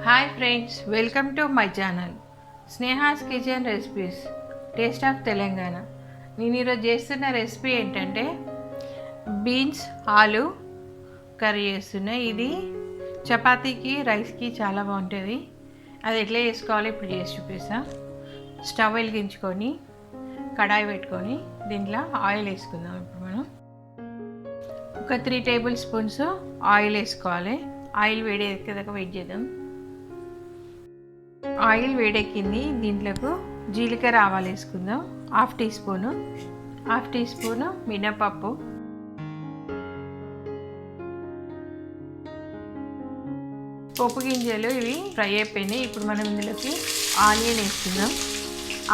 Hi friends, welcome to my channel Sneha's kitchen recipes taste of Telangana. నేను ఈరోజు చేస్తున్న recipe ఏంటంటే బీన్స్ ఆలు కర్రీ చేస్తున్నా. ఇది చపాతీకి రైస్కి చాలా బాగుంటుంది. అది ఎట్లా చేసుకోవాలి ఇప్పుడు చేసి చూపిస్తా. స్టవ్ వెలిగించుకొని కడాయి పెట్టుకొని దీంట్లో ఆయిల్ వేసుకుందాం. ఇప్పుడు మనం ఒక 3 టేబుల్ స్పూన్స్ ఆయిల్ వేసుకోవాలి. ఆయిల్ వేడి ఎక్కేదాకా వెయిట్ చేద్దాం. ఆయిల్ వేడెక్కింది. దీంట్లోకి జీలకర్ర ఆవాలు వేసుకుందాం. హాఫ్ టీ స్పూను మినపప్పు, పోపు గింజలు ఇవి ఫ్రై అయిపోయినాయి. ఇప్పుడు మనం ఇందులోకి ఆనియన్ వేసుకుందాం.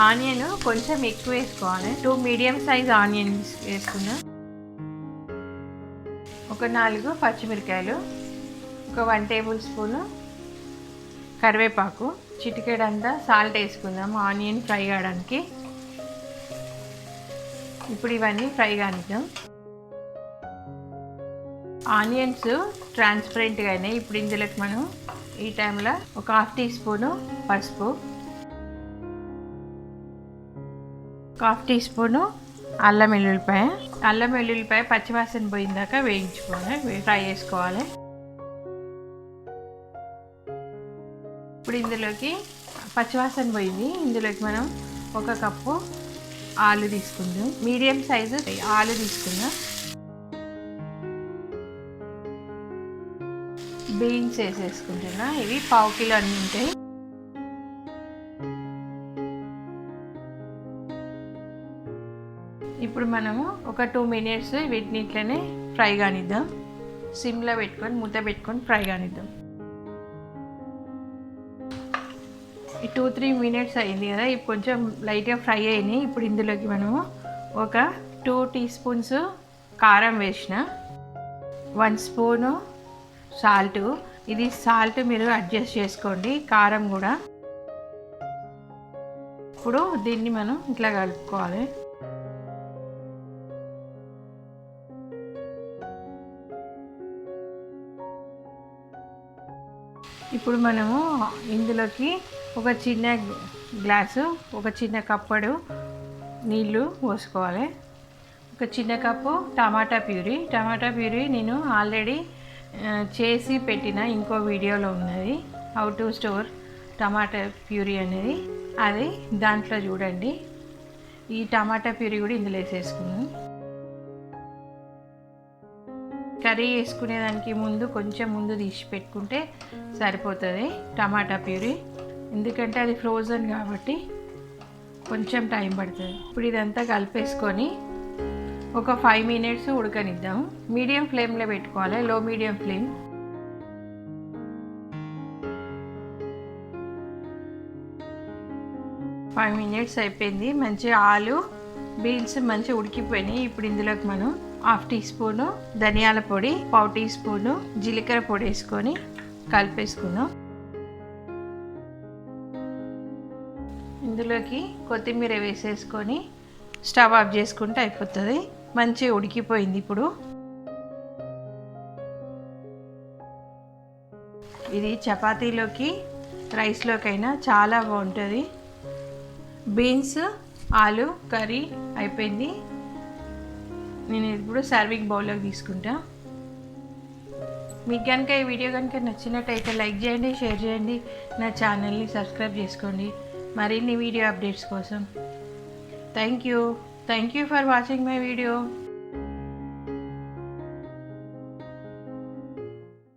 ఆనియన్ కొంచెం ఎక్కువ వేసుకోవాలి. 2 మీడియం సైజ్ ఆనియన్స్ వేసుకుందాం. ఒక 4 పచ్చిమిరకాయలు, ఒక 1 టేబుల్ స్పూను కరివేపాకు, చిటికెడంతా సాల్ట్ వేసుకుందాం ఆనియన్ ఫ్రై కావడానికి. ఇప్పుడు ఇవన్నీ ఫ్రై కానిద్దాం. ఆనియన్స్ ట్రాన్స్పరెంట్గా అయినాయి. ఇప్పుడు ఇందులోకి మనం ఈ టైంలో ఒక హాఫ్ టీ స్పూను పసుపు, ఒక హాఫ్ టీ స్పూను అల్లం వెల్లుల్లిపాయ పచ్చివాసన పోయిందాక వేయించుకోవాలి, ఫ్రై చేసుకోవాలి. ఇప్పుడు ఇందులోకి పచ్చివాసన పోయింది. ఇందులోకి మనం 1 కప్పు ఆలు తీసుకుందాం. మీడియం సైజు ఆలు తీసుకుందాం. బీన్స్ వేసేసుకుంటున్నా. ఇవి 1/2 కిలో అన్నీ ఉంటాయి. ఇప్పుడు మనము ఒక 2 మినిట్స్ వీటిని ఇట్లనే ఫ్రై కానిద్దాం. సిమ్లో పెట్టుకొని మూత పెట్టుకొని ఫ్రై కానిద్దాం. ఈ 2-3 మినిట్స్ అయింది కదా. ఇప్పుడు కొంచెం లైట్గా ఫ్రై అయినాయి. ఇప్పుడు ఇందులోకి మనము ఒక 2 టీ స్పూన్స్ కారం వేసిన, 1 స్పూను సాల్ట్. ఇది సాల్ట్ మీరు అడ్జస్ట్ చేసుకోండి, కారం కూడా. ఇప్పుడు దీన్ని మనం ఇట్లా కలుపుకోవాలి. ఇప్పుడు మనము ఇందులోకి ఒక చిన్న గ్లాసు, ఒక చిన్న కప్పుడు నీళ్ళు పోసుకోవాలి. ఒక చిన్న కప్పు టమాటా ప్యూరీ నేను ఆల్రెడీ చేసి పెట్టిన ఇంకో వీడియోలో ఉన్నది, how to store tomato puree అనేది. అది దాంట్లో చూడండి. ఈ టమాటా ప్యూరీ కూడా ఇందులో వేసేసుకున్నాం. కర్రీ వేసుకునేదానికి కొంచెం ముందు తీసి పెట్టుకుంటే సరిపోతుంది టమాటా ప్యూరీ. ఎందుకంటే అది ఫ్రోజన్ కాబట్టి కొంచెం టైం పడుతుంది. ఇప్పుడు ఇదంతా కలిపేసుకొని ఒక 5 మినిట్స్ ఉడకనిద్దాం. మీడియం ఫ్లేమ్లో పెట్టుకోవాలి, లో మీడియం ఫ్లేమ్. ఫైవ్ మినిట్స్ అయిపోయింది. మంచిగా ఆలు బీన్స్ మంచిగా ఉడికిపోయినాయి. ఇప్పుడు ఇందులోకి మనం హాఫ్ టీ స్పూను ధనియాల పొడి, 1/2 టీ స్పూను జీలకర్ర పొడి వేసుకొని కలిపేసుకుందాం. ఇందులోకి కొత్తిమీర వేసేసుకొని స్టవ్ ఆఫ్ చేసుకుంటే అయిపోతుంది. మంచిగా ఉడికిపోయింది. ఇప్పుడు ఇది చపాతీలోకి రైస్లోకైనా చాలా బాగుంటుంది. బీన్స్ ఆలు కర్రీ అయిపోయింది. నేను ఇప్పుడు సర్వింగ్ బౌల్లోకి తీసుకుంటా. మీకు కనుక ఈ వీడియో కనుక నచ్చినట్టయితే లైక్ చేయండి, షేర్ చేయండి, నా ఛానల్ని సబ్స్క్రైబ్ చేసుకోండి మరిన్ని వీడియో అప్డేట్స్ కోసం. Thank you for watching my video.